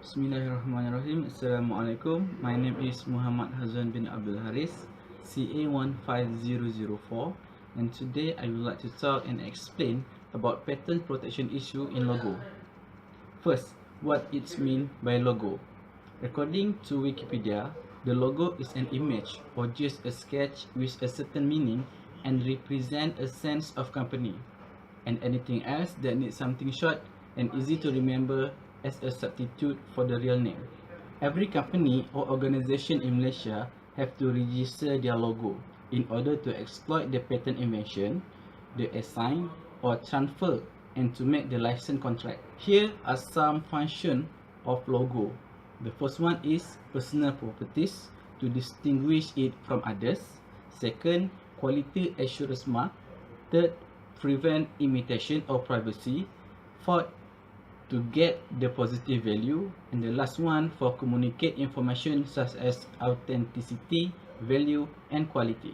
Bismillahirrahmanirrahim. Assalamualaikum. My name is Muhammad Hazan bin Abdul Haris, CA15004, and today I would like to talk and explain about patent protection issue in logo. First, what it means by logo. According to Wikipedia, the logo is an image or just a sketch with a certain meaning and represent a sense of company, and anything else that needs something short and easy to remember as a substitute for the real name. Every company or organization in Malaysia have to register their logo in order to exploit the patent invention, the assign or transfer, and to make the license contract. Here are some functions of logo. The first one is personal properties to distinguish it from others. Second, quality assurance mark. Third, prevent imitation or privacy. Fourth, to get the positive value, and the last one for communicate information such as authenticity, value, and quality.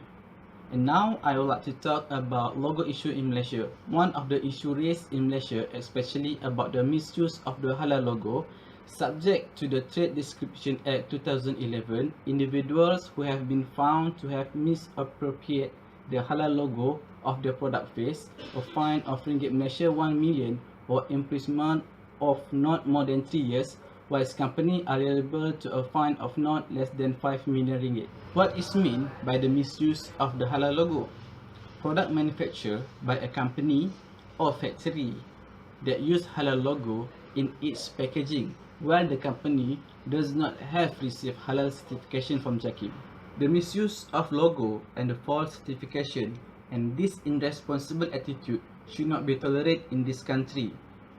And now I would like to talk about logo issue in Malaysia. One of the issue raised in Malaysia, especially about the misuse of the halal logo, subject to the Trade Description Act 2011, individuals who have been found to have misappropriated the halal logo of their product face, a fine of Ringgit Malaysia 1 million or imprisonment of not more than 3 years, whilst companies are liable to a fine of not less than 5 million ringgit. What is meant by the misuse of the halal logo? Product manufactured by a company or factory that use halal logo in its packaging, while the company does not have received halal certification from JAKIM. The misuse of logo and the false certification and this irresponsible attitude should not be tolerated in this country,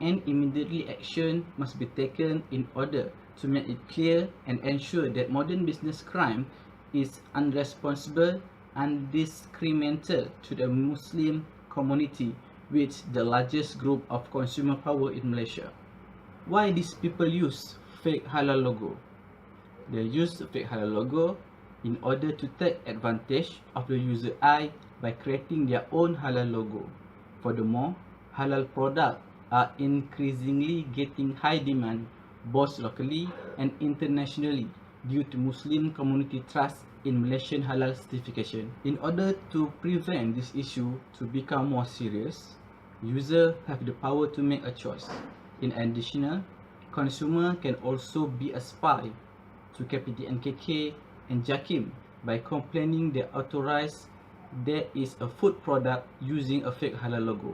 and immediately action must be taken in order to make it clear and ensure that modern business crime is unresponsible and discriminated to the Muslim community, which the largest group of consumer power in Malaysia. Why these people use fake halal logo? They use the fake halal logo in order to take advantage of the user eye by creating their own halal logo. Furthermore, halal products are increasingly getting high demand both locally and internationally due to Muslim community trust in Malaysian halal certification. In order to prevent this issue to become more serious, users have the power to make a choice. In addition, consumer can also be a spy to KPDNKK and JAKIM by complaining they authorized there is a food product using a fake halal logo.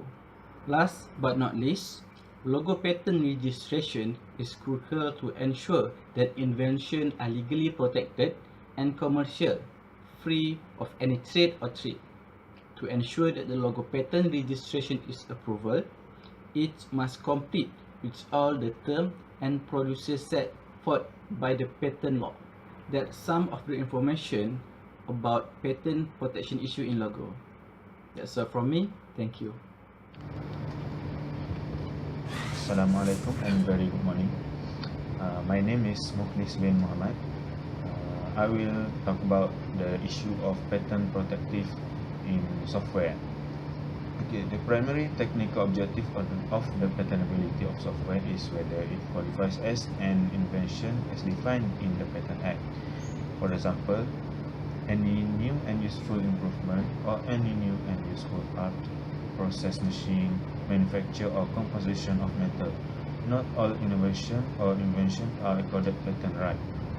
Last but not least, logo patent registration is crucial to ensure that inventions are legally protected and commercial, free of any trade or threat. To ensure that the logo patent registration is approval, it must compete with all the terms and procedures set forth by the patent law. That's some of the information about patent protection issue in logo. That's all from me. Thank you. Assalamualaikum and very good morning. My name is Mukhlis bin Muhammad. I will talk about the issue of patent protective in software. Okay, the primary technical objective of the patentability of software is whether it qualifies as an invention as defined in the Patent Act. For example, any new and useful improvement or any new and useful art, process machine, manufacture or composition of metal. Not all innovation or invention are accorded patent right.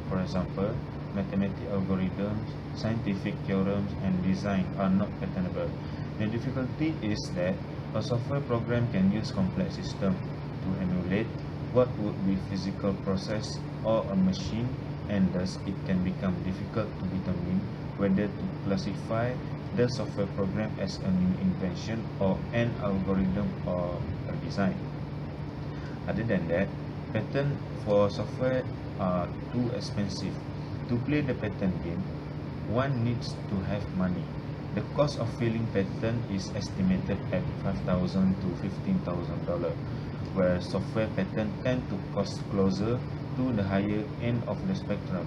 For example, mathematical algorithms, scientific theorems and design are not patentable. The difficulty is that a software program can use complex system to emulate what would be physical process or a machine, and thus it can become difficult to determine whether to classify the software program as a new invention or an algorithm or a design. Other than that, patents for software are too expensive. To play the patent game, one needs to have money. The cost of filing patent is estimated at $5,000 to $15,000, where software patents tend to cost closer to the higher end of the spectrum.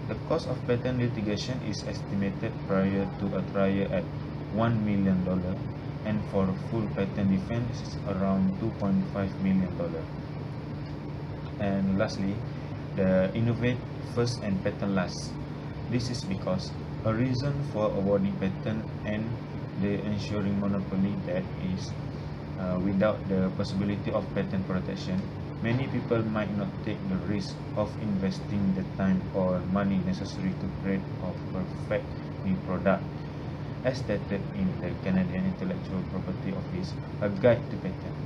The cost of patent litigation is estimated prior to a trial at $1 million, and for full patent defense is around $2.5 million. And lastly, the innovate first and patent last. This is because a reason for awarding patent and the ensuring monopoly that is without the possibility of patent protection, many people might not take the risk of investing the time or money necessary to create or perfect new product. As stated in the Canadian Intellectual Property Office, a guide to patent.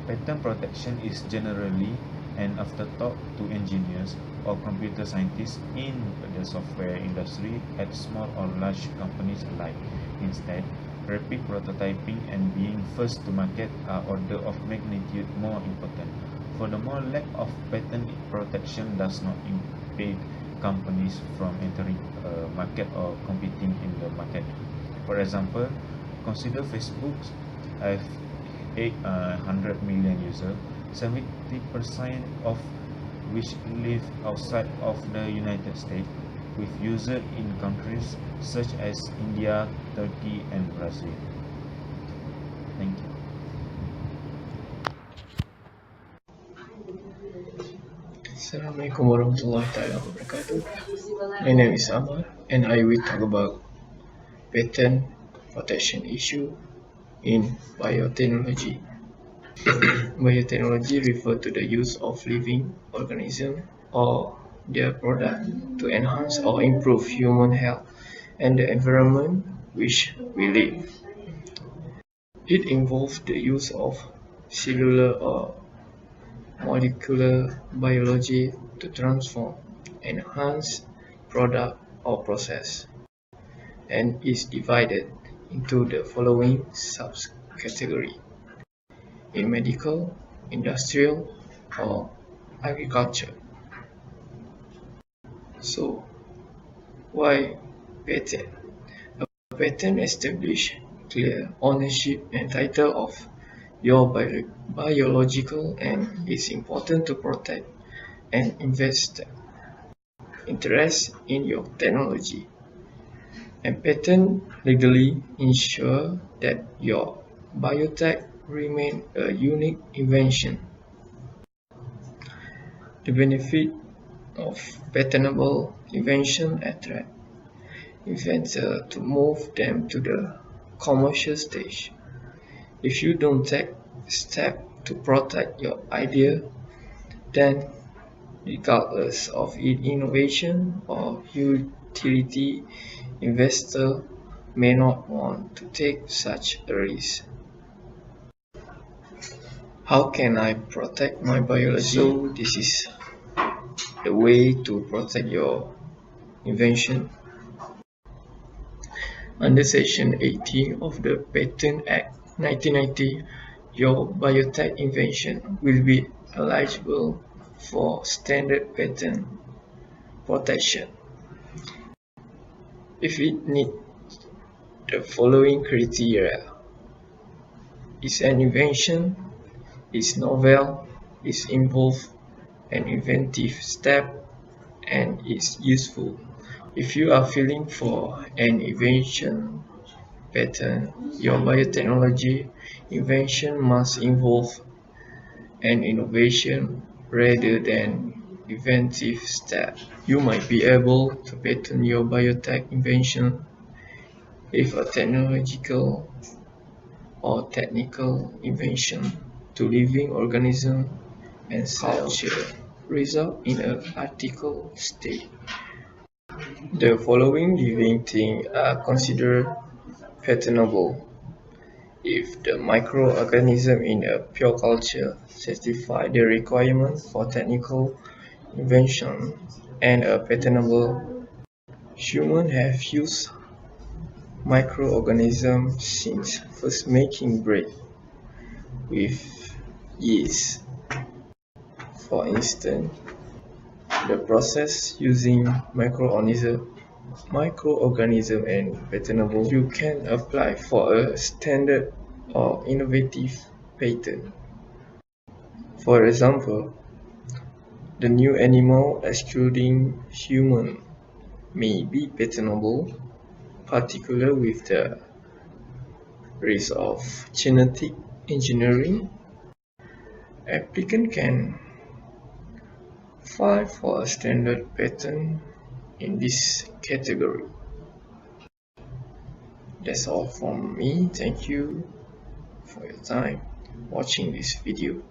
Patent protection is generally an afterthought to engineers or computer scientists in the software industry at small or large companies alike. Instead, rapid prototyping and being first to market are order of magnitude more important. Furthermore, lack of patent protection does not impede companies from entering a market or competing in the market. For example, consider Facebook have 800 million users, 70% of which live outside of the United States, with users in countries such as India, Turkey, and Brazil. Thank you. Assalamualaikum warahmatullahi wabarakatuh. My name is Amar and I will talk about patent protection issue in biotechnology. Biotechnology refers to the use of living organisms or their product to enhance or improve human health and the environment which we live. It involves the use of cellular or molecular biology to transform, enhance product or process, and is divided into the following subcategory: in medical, industrial, or agriculture. So, why patent? A patent establishes clear ownership and title of your biological and is important to protect and invest interest in your technology. And patent legally ensure that your biotech remain a unique invention. The benefit of patentable invention attract inventors to move them to the commercial stage. If you don't take steps to protect your idea, then regardless of its innovation or utility, investors may not want to take such a risk. How can I protect my biology? So this is the way to protect your invention. Under Section 18 of the Patent Act 1990, your biotech invention will be eligible for standard patent protection if it meets the following criteria: is an invention, is novel, is involved an inventive step, and is useful. If you are filing for an invention patent, your biotechnology invention must involve an innovation rather than inventive step. You might be able to patent your biotech invention if a technological or technical invention to living organism and culture result in an article state. The following living things are considered patentable if the microorganism in a pure culture satisfy the requirement for technical invention and are patentable. Humans have used microorganisms since first making bread with yeast. For instance, the process using microorganism and patentable. You can apply for a standard or innovative patent. For example, the new animal excluding human may be patentable, particularly with the risk of genetic engineering. Applicant can file for a standard patent in this category. That's all from me. Thank you for your time watching this video.